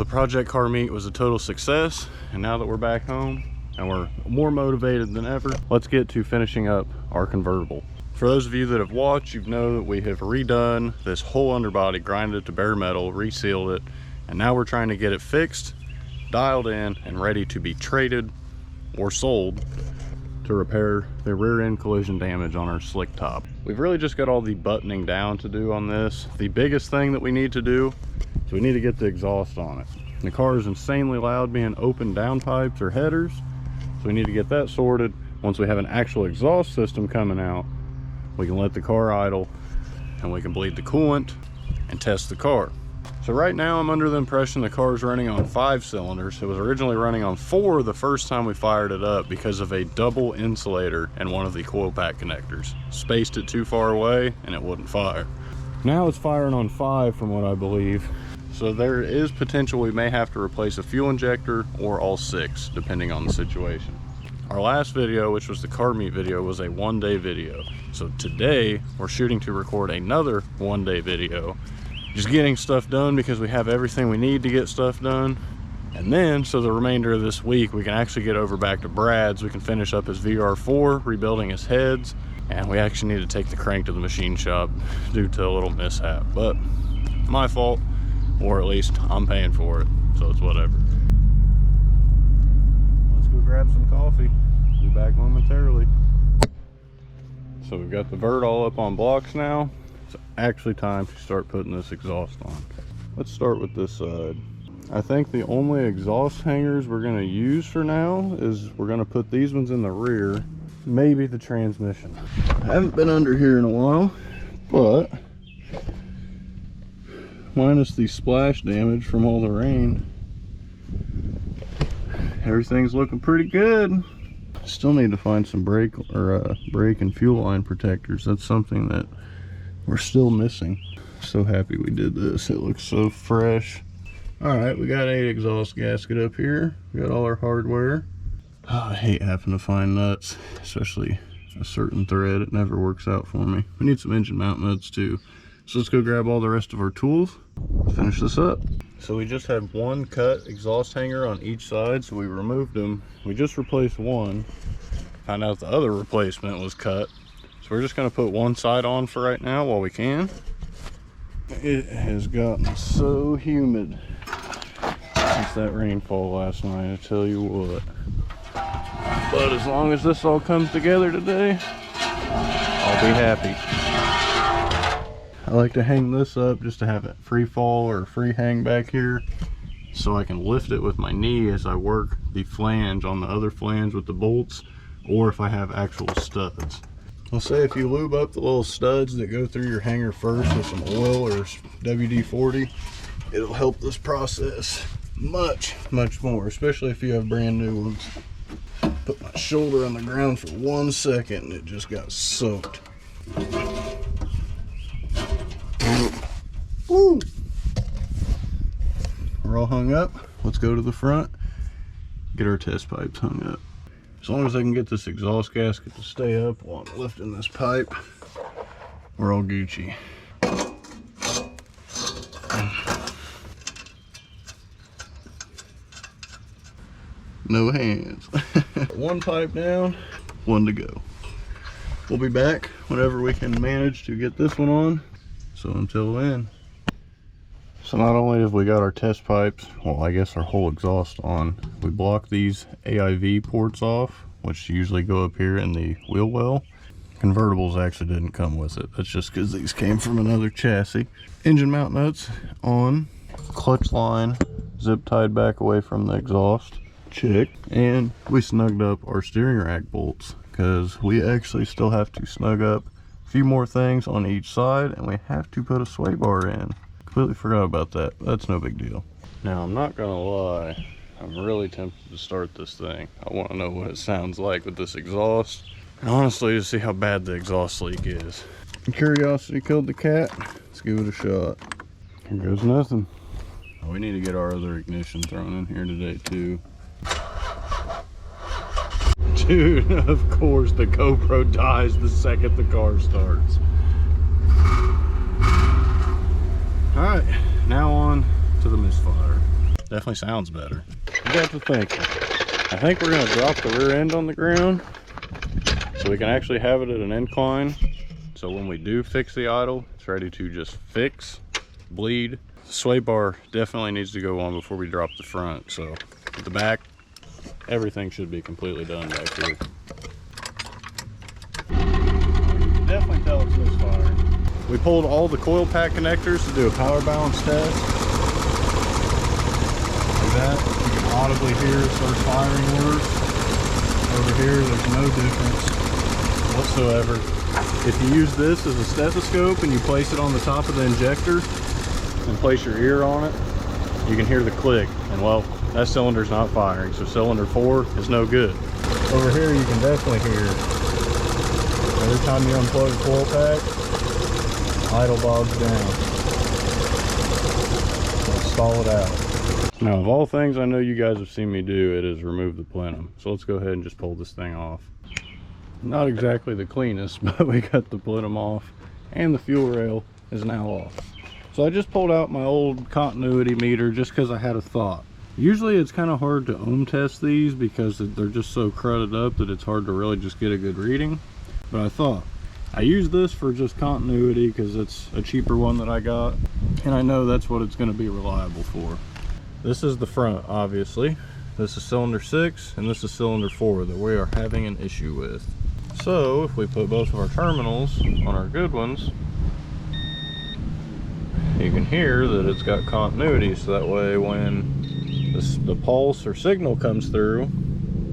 The project car meet was a total success, and now that we're back home and we're more motivated than ever, let's get to finishing up our convertible. For those of you that have watched, you know that we have redone this whole underbody, grinded it to bare metal, resealed it, and now we're trying to get it fixed, dialed in, and ready to be traded or sold to repair the rear end collision damage on our slick top. We've really just got all the buttoning down to do on this. The biggest thing that we need to do is we need to get the exhaust on it. The car is insanely loud being open downpipes or headers, so we need to get that sorted. Once we have an actual exhaust system coming out, we can let the car idle and we can bleed the coolant and test the car. So right now I'm under the impression the car is running on 5 cylinders. It was originally running on 4 the first time we fired it up because of a double insulator in one of the coil pack connectors. Spaced it too far away and it wouldn't fire. Now it's firing on 5 from what I believe. So there is potential we may have to replace a fuel injector or all 6 depending on the situation. Our last video, which was the car meet video, was a 1-day video. So today we're shooting to record another 1-day video. Just getting stuff done because we have everything we need to get stuff done. And then, so the remainder of this week, we can actually get over back to Brad's. We can finish up his VR4, rebuilding his heads. And we actually need to take the crank to the machine shop due to a little mishap. But my fault, or at least I'm paying for it. So it's whatever. Let's go grab some coffee. Be back momentarily. So we've got the vert all up on blocks now. It's actually time to start putting this exhaust on. Let's start with this side. I think the only exhaust hangers we're going to use for now is we're going to put these ones in the rear, maybe the transmission. I haven't been under here in a while, but minus the splash damage from all the rain, everything's looking pretty good. Still need to find some brake and fuel line protectors. That's something that we're still missing. So happy we did this. It looks so fresh. All right, we got a exhaust gasket up here. We got all our hardware. Oh, I hate having to find nuts, especially a certain thread. It never works out for me. We need some engine mount nuts too. So let's go grab all the rest of our tools. Let's finish this up. So we just had one cut exhaust hanger on each side, so we removed them. We just replaced one. Found out the other replacement was cut. So we're just gonna put one side on for right now while we can. It has gotten so humid since that rainfall last night, I tell you what. But as long as this all comes together today, I'll be happy. I like to hang this up just to have it free fall or free hang back here, so I can lift it with my knee as I work the flange on the other flange with the bolts, or if I have actual studs. I'll say if you lube up the little studs that go through your hanger first with some oil or WD-40, it'll help this process much more, especially if you have brand new ones. Put my shoulder on the ground for 1 second and it just got soaked. Woo! We're all hung up. Let's go to the front, get our test pipes hung up. As long as I can get this exhaust gasket to stay up while I'm lifting this pipe, we're all Gucci. No hands. One pipe down, one to go. We'll be back whenever we can manage to get this one on. So until then. So not only have we got our test pipes, well, I guess our whole exhaust on, we blocked these AIV ports off, which usually go up here in the wheel well. Convertibles actually didn't come with it. That's just because these came from another chassis. Engine mount nuts on, clutch line zip tied back away from the exhaust, check. And we snugged up our steering rack bolts because we actually still have to snug up a few more things on each side, and we have to put a sway bar in. Completely forgot about that. That's no big deal. Now I'm not gonna lie, I'm really tempted to start this thing. I want to know what it sounds like with this exhaust, and honestly to see how bad the exhaust leak is. Curiosity killed the cat. Let's give it a shot. Here goes nothing. We need to get our other ignition thrown in here today too. Dude, of course the GoPro dies the second the car starts. Alright, now on to the misfire. Definitely sounds better. You got to think. I think we're gonna drop the rear end on the ground so we can actually have it at an incline. So when we do fix the idle, it's ready to just fix, bleed. The sway bar definitely needs to go on before we drop the front. So at the back, everything should be completely done back here. Definitely tell it's misfire. We pulled all the coil pack connectors to do a power balance test. Like that, you can audibly hear it start firing worse. Over here, there's no difference whatsoever. If you use this as a stethoscope and you place it on the top of the injector and place your ear on it, you can hear the click. And well, that cylinder's not firing, so cylinder 4 is no good. Over here, you can definitely hear it. Every time you unplug the coil pack, idle bogs down. So stall it out. Now, of all things I know you guys have seen me do, it is remove the plenum. So let's go ahead and just pull this thing off. Not exactly the cleanest, but we got the plenum off and the fuel rail is now off. So I just pulled out my old continuity meter just because I had a thought. Usually it's kind of hard to ohm test these because they're just so crudted up that it's hard to really just get a good reading. But I thought, I use this for just continuity because it's a cheaper one that I got. And I know that's what it's going to be reliable for. This is the front, obviously. This is cylinder 6 and this is cylinder 4 that we are having an issue with. So if we put both of our terminals on our good ones, you can hear that it's got continuity, so that way when the pulse or signal comes through,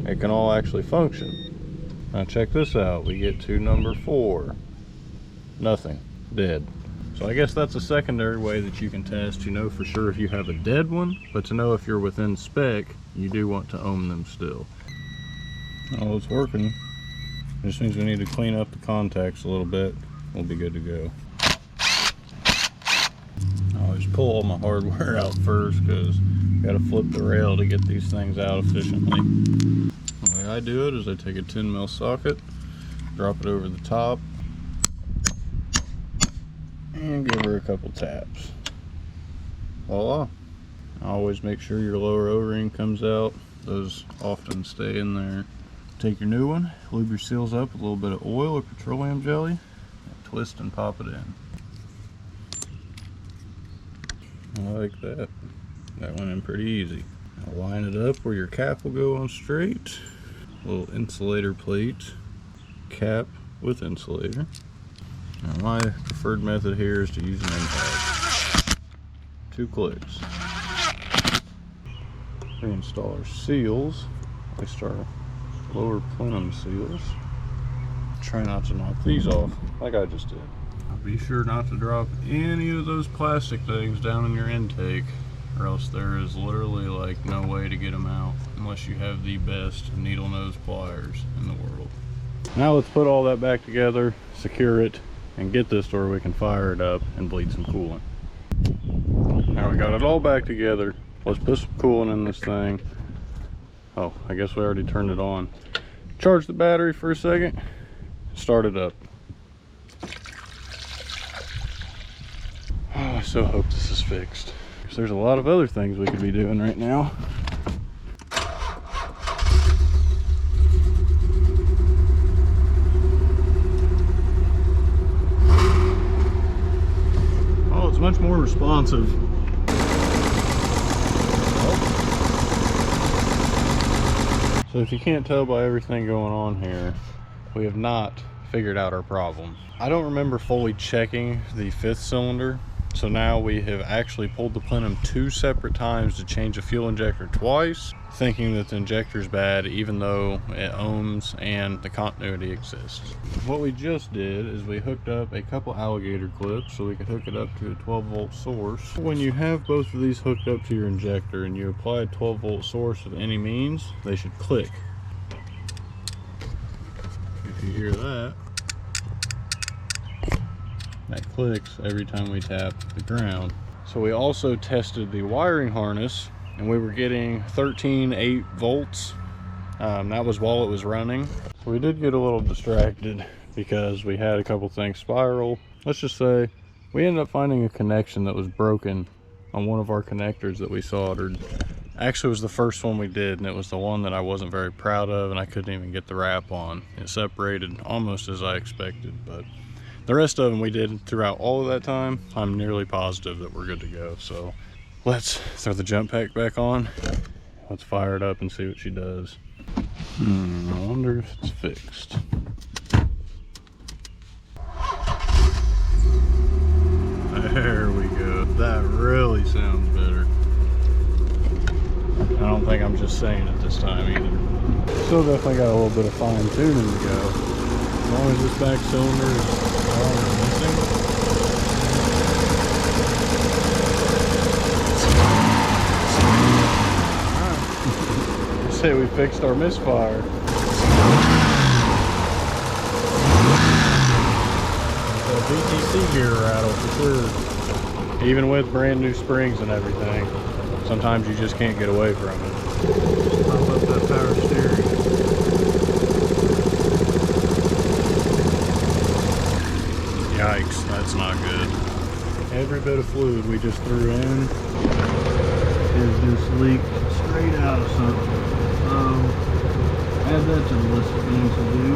it can all actually function. Now check this out, we get to number 4, nothing, dead. So I guess that's a secondary way that you can test to know for sure if you have a dead one, but to know if you're within spec, you do want to ohm them still. Oh, it's working. It just means we need to clean up the contacts a little bit. We'll be good to go. I always pull all my hardware out first because you got to flip the rail to get these things out efficiently. The way I do it is I take a 10mm socket, drop it over the top, and give her a couple taps. Voila. Always make sure your lower O-ring comes out. Those often stay in there. Take your new one, lube your seals up with a little bit of oil or petroleum jelly, and twist and pop it in. Like that. That went in pretty easy. Now line it up where your cap will go on straight. A little insulator plate, cap with insulator. Now my preferred method here is to use an impact. 2 clicks. Reinstall our seals. We start lower plenum seals. Try not to knock these off like I just did. Be sure not to drop any of those plastic things down in your intake, or else there is literally like no way to get them out unless you have the best needle nose pliers in the world. Now let's put all that back together, secure it, and get this to where we can fire it up and bleed some coolant. Now we got it all back together. Let's put some coolant in this thing. Oh, I guess we already turned it on. Charge the battery for a second, start it up. Oh, I so hope this is fixed, because there's a lot of other things we could be doing right now. Oh, it's much more responsive. So if you can't tell by everything going on here, we have not figured out our problem. I don't remember fully checking the 5th cylinder, so now we have actually pulled the plenum 2 separate times to change a fuel injector twice, thinking that the injector is bad even though it ohms and the continuity exists. What we just did is we hooked up a couple alligator clips so we could hook it up to a 12-volt source. When you have both of these hooked up to your injector and you apply a 12-volt source of any means, they should click. If you hear that, that clicks every time we tap the ground. So we also tested the wiring harness and we were getting 13.8 volts. That was while it was running. So we did get a little distracted because we had a couple things spiral. Let's just say we ended up finding a connection that was broken on one of our connectors that we soldered. Actually, it was the first one we did, and it was the one that I wasn't very proud of, and I couldn't even get the wrap on. It separated almost as I expected, but the rest of them we did throughout all of that time. I'm nearly positive that we're good to go. So let's throw the jump pack back on. Let's fire it up and see what she does. I wonder if it's fixed. There we go. That really sounds better. I don't think I'm just saying it this time either. Still definitely got a little bit of fine tuning to go. As long as this back cylinder is wrong or missing. Alright. Say we fixed our misfire. VTC gear rattle for sure. Even with brand new springs and everything, sometimes you just can't get away from it. Pop up that power steering. Yikes, that's not good. Every bit of fluid we just threw in is just leaked straight out of something. So add that to the list of things to do.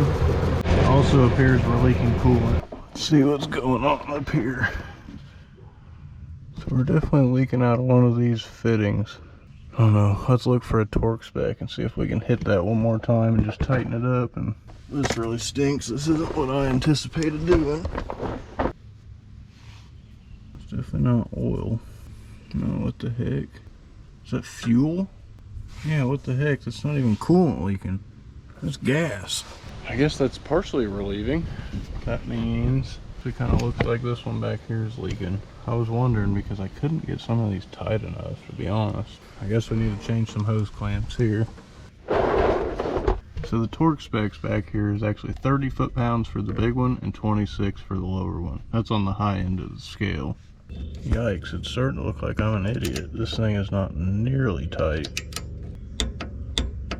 It also appears we're leaking coolant. Let's see what's going on up here. So we're definitely leaking out of one of these fittings. I don't know, let's look for a torque spec and see if we can hit that one more time and just tighten it up. And this really stinks. This isn't what I anticipated doing. It's definitely not oil. No, what the heck? Is that fuel? Yeah, what the heck? That's not even coolant leaking. That's gas. I guess that's partially relieving. That means it kind of looks like this one back here is leaking. I was wondering because I couldn't get some of these tight enough, to be honest. I guess we need to change some hose clamps here. So the torque specs back here is actually 30 foot-pounds for the big one and 26 for the lower one. That's on the high end of the scale. Yikes, it's starting to look like I'm an idiot. This thing is not nearly tight.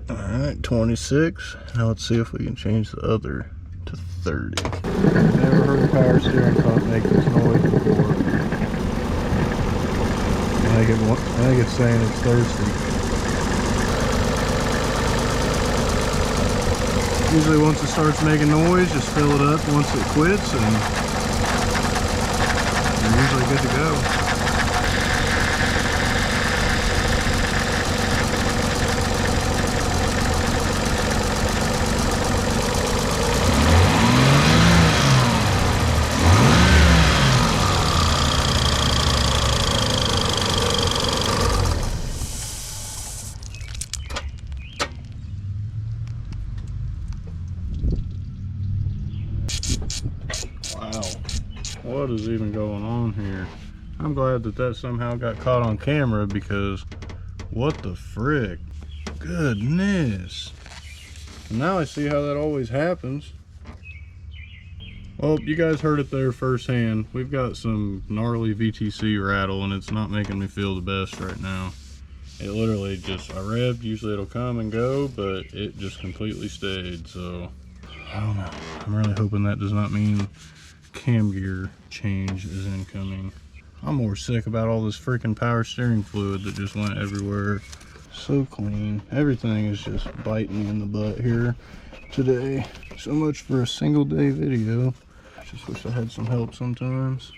Alright, 26. Now let's see if we can change the other to 30. Never heard a power steering pump make this noise before. I think it's saying it's thirsty. Usually once it starts making noise, just fill it up once it quits and you're usually good to go. Wow, what is even going on here? I'm glad that somehow got caught on camera because what the frick? Goodness. Now I see how that always happens. Well, you guys heard it there firsthand. We've got some gnarly VTC rattle and it's not making me feel the best right now. It literally just, I revved, usually it'll come and go, but it just completely stayed, so I don't know. I'm really hoping that does not mean cam gear change is incoming. I'm more sick about all this freaking power steering fluid that just went everywhere. So clean. Everything is just biting me in the butt here today. So much for a single day video. Just wish I had some help sometimes.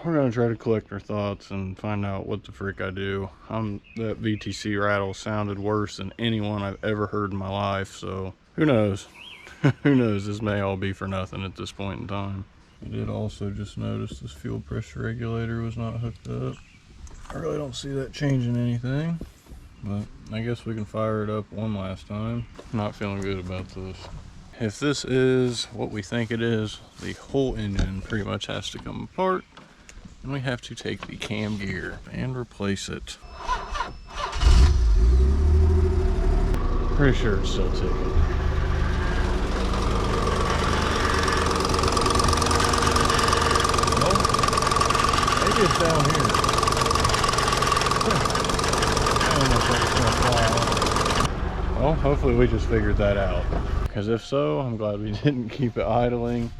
We're gonna try to collect our thoughts and find out what the frick I do. That VTC rattle sounded worse than anyone I've ever heard in my life, so who knows? Who knows, this may all be for nothing at this point in time. I did also just notice this fuel pressure regulator was not hooked up. I really don't see that changing anything, but I guess we can fire it up one last time. I'm not feeling good about this. If this is what we think it is, the whole engine pretty much has to come apart, and we have to take the cam gear and replace it. Pretty sure it's still ticking. It's down here. Well, hopefully we just figured that out. Because if so, I'm glad we didn't keep it idling.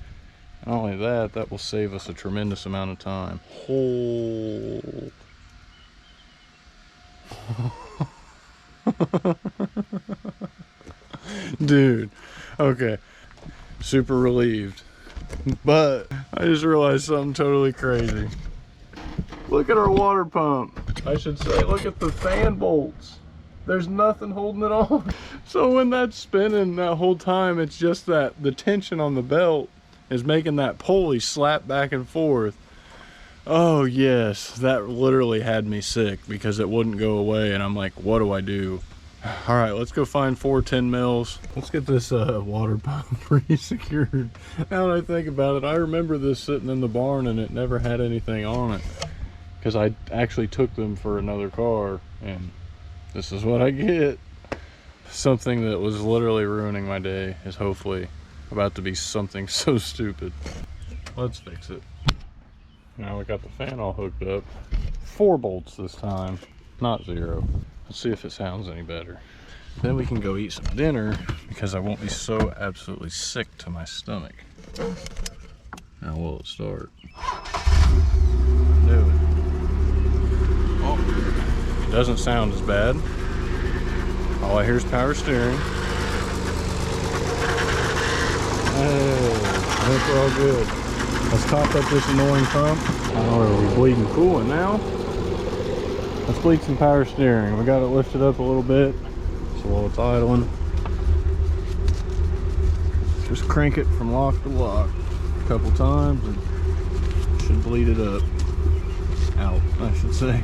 Not only that, that will save us a tremendous amount of time. Dude, okay, super relieved, but I just realized something totally crazy. Look at our water pump. I should say, look at the fan bolts. There's nothing holding it on. So when that's spinning that whole time, it's just that the tension on the belt is making that pulley slap back and forth. Oh yes, that literally had me sick because it wouldn't go away, and I'm like, what do I do? All right, let's go find 4 10 mils. Let's get this water pump re-secured. Now that I think about it, I remember this sitting in the barn and it never had anything on it, because I actually took them for another car, and this is what I get. Something that was literally ruining my day is hopefully about to be something so stupid. Let's fix it. Now we got the fan all hooked up. 4 bolts this time, not 0. Let's see if it sounds any better. Then we can go eat some dinner, because I won't be so absolutely sick to my stomach. Now will it start? Do it. Oh, it doesn't sound as bad. All I hear is power steering. Hey, I think we're all good. Let's top up this annoying pump. Oh, are we bleeding coolant now? Let's bleed some power steering. We got it lifted up a little bit, so while it's idling, just crank it from lock to lock a couple times and should bleed it up. Out, I should say.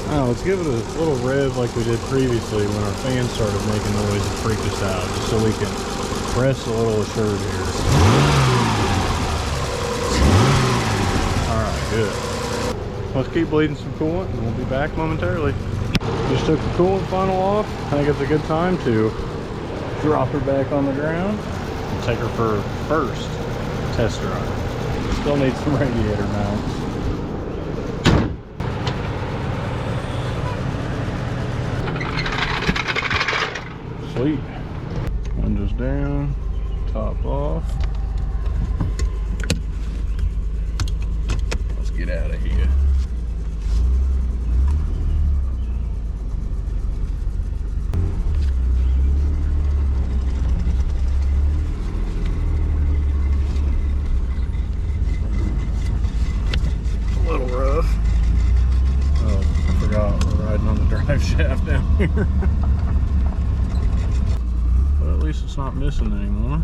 Now let's give it a little rev like we did previously when our fan started making noise and freaked us out, just so we can rest a little assured here. Alright, good. Let's keep bleeding some coolant and we'll be back momentarily. Just took the coolant funnel off. I think it's a good time to drop her back on the ground and take her for her first test drive. Still need some radiator mounts. Sweet. Windows down, top off. Let's get out of here. A little rough. Oh, I forgot we're riding on the drive shaft down here. At least it's not missing anymore.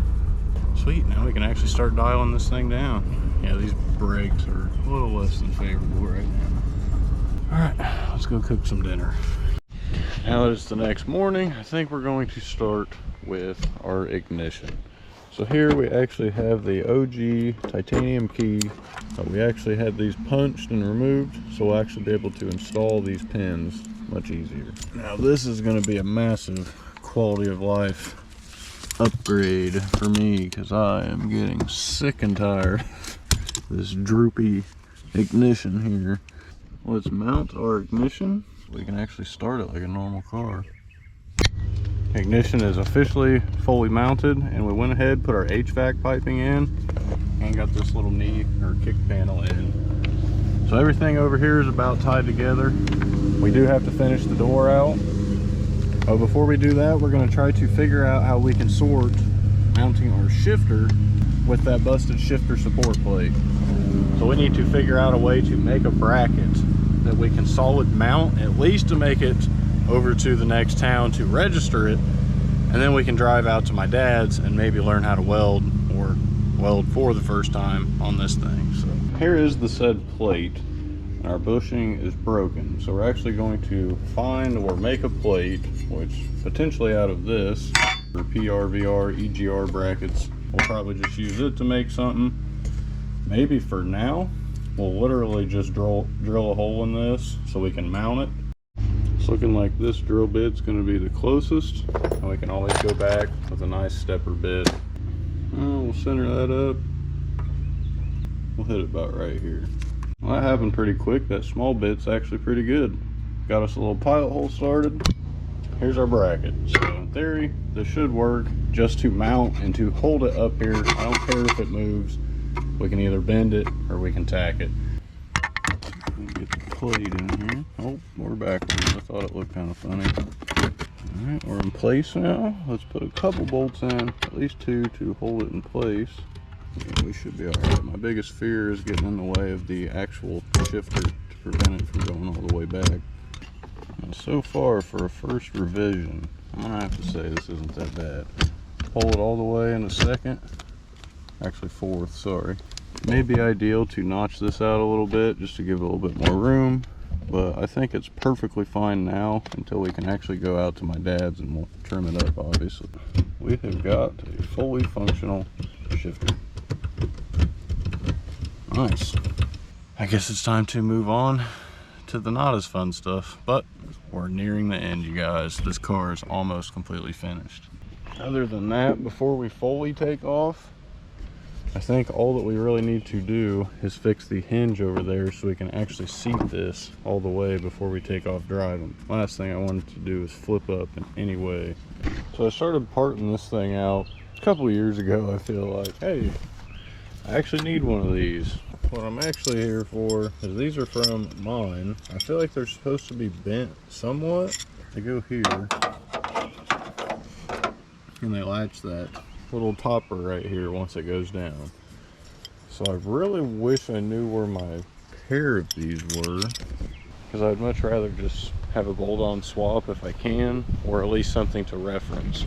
Sweet, now we can actually start dialing this thing down. Yeah, these brakes are a little less than favorable right now. Alright, let's go cook some dinner. Now that it's the next morning, I think we're going to start with our ignition. So here we actually have the OG titanium key. We actually had these punched and removed, so we'll actually be able to install these pins much easier. Now this is going to be a massive quality of life upgrade for me, because I am getting sick and tired of this droopy ignition here. Let's mount our ignition so we can actually start it like a normal car. Ignition is officially fully mounted, and we went ahead, put our HVAC piping in, and got this little knee or kick panel in. So everything over here is about tied together. We do have to finish the door out. But before we do that, we're going to try to figure out how we can sort mounting our shifter with that busted shifter support plate. So we need to figure out a way to make a bracket that we can solid mount, at least to make it over to the next town to register it, and then we can drive out to my dad's and maybe learn how to weld, or weld for the first time on this thing. So here is the said plate. Our bushing is broken, so we're actually going to find or make a plate, which potentially out of this, for PR, VR, EGR brackets, we'll probably just use it to make something. Maybe for now, we'll literally just drill a hole in this so we can mount it. It's looking like this drill bit's going to be the closest, and we can always go back with a nice stepper bit. We'll center that up. We'll hit it about right here. Well, that happened pretty quick. That small bit's actually pretty good. Got us a little pilot hole started. Here's our bracket. So in theory, this should work just to mount and to hold it up here. I don't care if it moves. We can either bend it or we can tack it. Get the plate in here. Oh, we're backwards. I thought it looked kind of funny. Alright, we're in place now. Let's put a couple bolts in, at least 2 to hold it in place. Yeah, we should be alright. My biggest fear is getting in the way of the actual shifter to prevent it from going all the way back. And so far, for a first revision, I'm gonna have to say this isn't that bad. Pull it all the way in a second. Actually, fourth, sorry. It may be ideal to notch this out a little bit just to give it a little bit more room, but I think it's perfectly fine now until we can actually go out to my dad's and we'll trim it up, obviously. We have got a fully functional shifter. Nice. I guess it's time to move on to the not as fun stuff, but we're nearing the end, you guys. This car is almost completely finished. Other than that, before we fully take off, I think all that we really need to do is fix the hinge over there so we can actually seat this all the way before we take off driving. Last thing I wanted to do is flip up in any way. So I started parting this thing out a couple years ago. I feel like, hey, I actually need one of these. What I'm actually here for is these are from mine. I feel like they're supposed to be bent somewhat. They go here and they latch that little topper right here once it goes down. So I really wish I knew where my pair of these were, because I'd much rather just have a bolt-on swap if I can, or at least something to reference.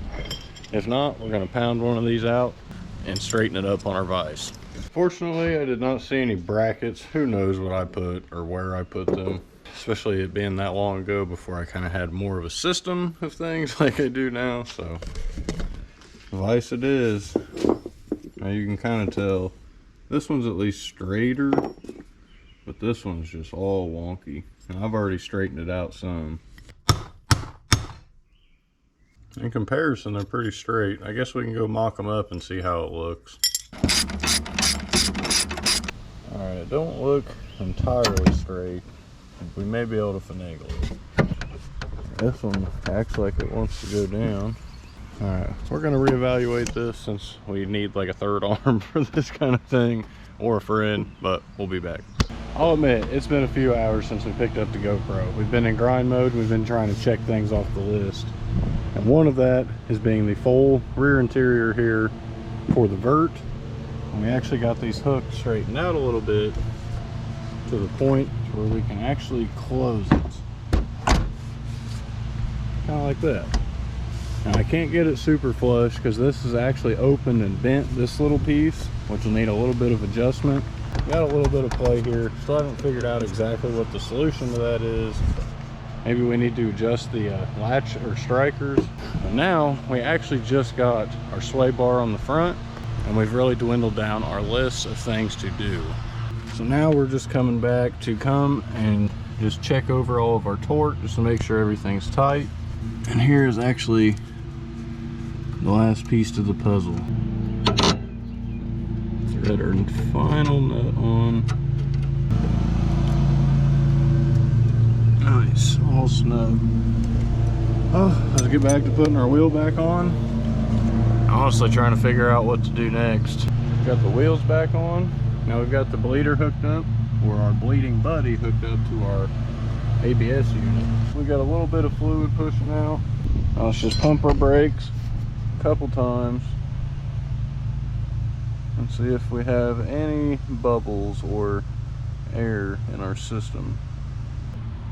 If not, we're going to pound one of these out and straighten it up on our vise. Fortunately, I did not see any brackets. Who knows what I put or where I put them, especially it being that long ago before I kind of had more of a system of things like I do now. So vise it is. Now you can kind of tell this one's at least straighter, but this one's just all wonky, and I've already straightened it out some. In comparison, they're pretty straight. I guess we can go mock them up and see how it looks. Alright, it don't look entirely straight. We may be able to finagle it. This one acts like it wants to go down. Alright, we're going to reevaluate this since we need like a third arm for this kind of thing, or a friend, but we'll be back. I'll admit, it's been a few hours since we picked up the GoPro. We've been in grind mode, we've been trying to check things off the list. And one of that is being the full rear interior here for the vert. And we actually got these hooks straightened out a little bit to the point where we can actually close it. Kind of like that. Now I can't get it super flush because this is actually open and bent, this little piece, which will need a little bit of adjustment. Got a little bit of play here. Still haven't figured out exactly what the solution to that is. Maybe we need to adjust the latch or strikers. But now we actually just got our sway bar on the front, and we've really dwindled down our list of things to do. So now we're just coming back to come and just check over all of our torque just to make sure everything's tight. And here is actually the last piece to the puzzle. Thread our final nut on. Nice, all snug. Oh, let's get back to putting our wheel back on. Honestly trying to figure out what to do next. Got the wheels back on. Now we've got the bleeder hooked up, or our bleeding buddy hooked up to our ABS unit. We got a little bit of fluid pushing out. Now let's just pump our brakes a couple times and see if we have any bubbles or air in our system.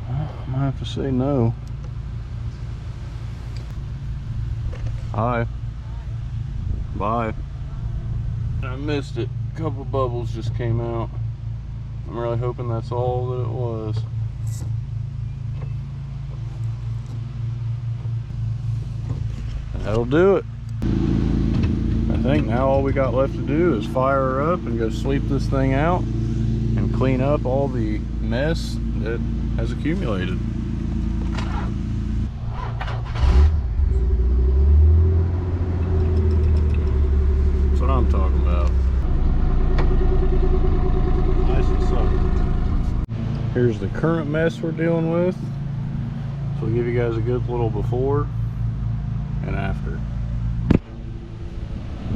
Well, I might have to say no. Hi. Bye. I missed it. A couple bubbles just came out. I'm really hoping that's all that it was. That'll do it. I think now all we got left to do is fire her up and go sweep this thing out and clean up all the mess that has accumulated. That's what I'm talking about. Nice and soft. Here's the current mess we're dealing with. So we'll give you guys a good little before and after.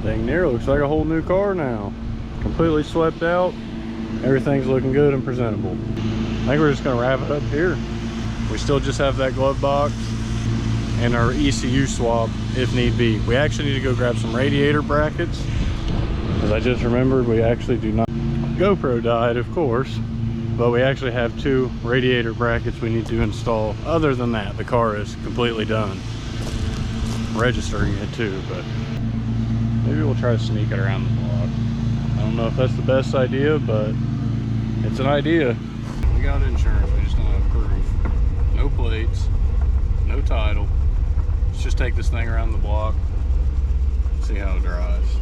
Dang near looks like a whole new car now. Completely swept out. Everything's looking good and presentable. think we're just gonna wrap it up here. We still just have that glove box and our ECU swap if need be. We actually need to go grab some radiator brackets, because I just remembered we actually do not. GoPro died, of course, but we actually have 2 radiator brackets we need to install. Other than that, the car is completely done. Registering it too, but maybe we'll try to sneak it around the block. I don't know if that's the best idea, but it's an idea. We got insurance, we just don't have proof. No plates, no title. Let's just take this thing around the block, see how it drives.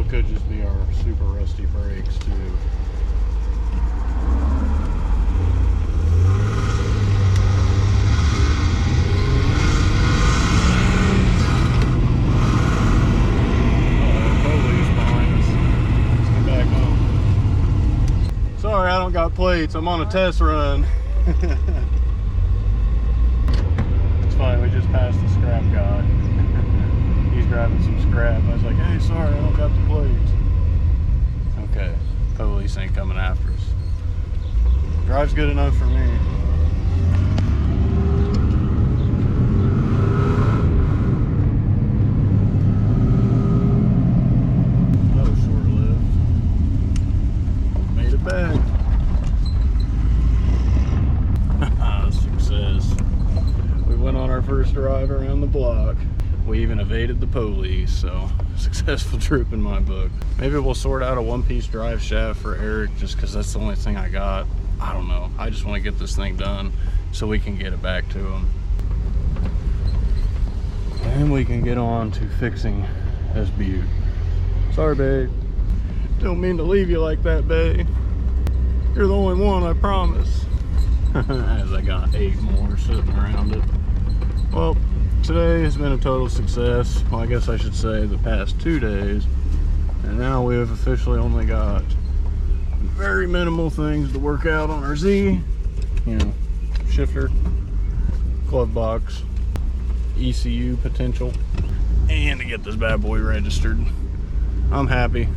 Could just be our super rusty brakes too. Police behind us. Let's get back home. Sorry, I don't got plates. I'm on a test run. It's fine. We just passed the scrap guy. He's grabbing some scrap. I was like, hey, sorry, I don't got the plates. Okay, police ain't coming after us. Drives good enough for me. That was short-lived. Made it back. Success. We went on our first drive around the block. We even evaded the police, so successful trip in my book. Maybe we'll sort out a one-piece drive shaft for Eric, just because that's the only thing I got. I don't know. I just want to get this thing done so we can get it back to him. And we can get on to fixing this butte. Sorry, babe. Don't mean to leave you like that, babe. You're the only one, I promise. As I got 8 more sitting around it. Well, today has been a total success. Well, I guess I should say the past 2 days. And now we have officially only got very minimal things to work out on our Z. You know, shifter, glove box, ECU potential, and to get this bad boy registered. I'm happy.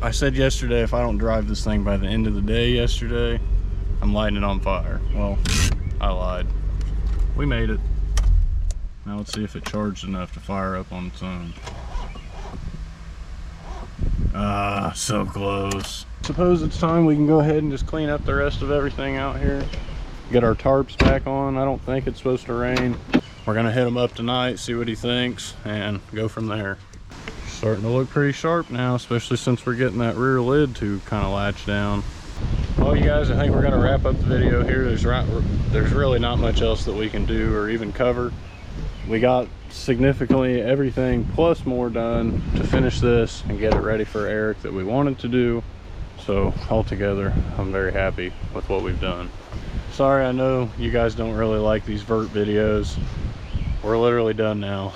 I said yesterday if I don't drive this thing by the end of the day yesterday, I'm lighting it on fire. Well, I lied. We made it. Now let's see if it charged enough to fire up on its own. Ah, so close. Suppose it's time we can go ahead and just clean up the rest of everything out here. Get our tarps back on. I don't think it's supposed to rain. We're gonna hit him up tonight, see what he thinks, and go from there. Starting to look pretty sharp now, especially since we're getting that rear lid to kind of latch down. Well, you guys, I think we're gonna wrap up the video here. There's really not much else that we can do or even cover. We got significantly everything plus more done to finish this and get it ready for Eric that we wanted to do. So altogether, I'm very happy with what we've done. Sorry, I know you guys don't really like these vert videos. We're literally done now.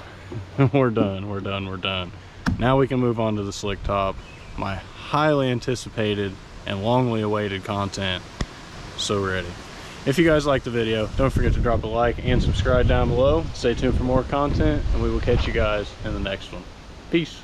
We're done. Now we can move on to the slick top, my highly anticipated and longly awaited content. So ready. If you guys liked the video, don't forget to drop a like and subscribe down below. Stay tuned for more content, and we will catch you guys in the next one. Peace.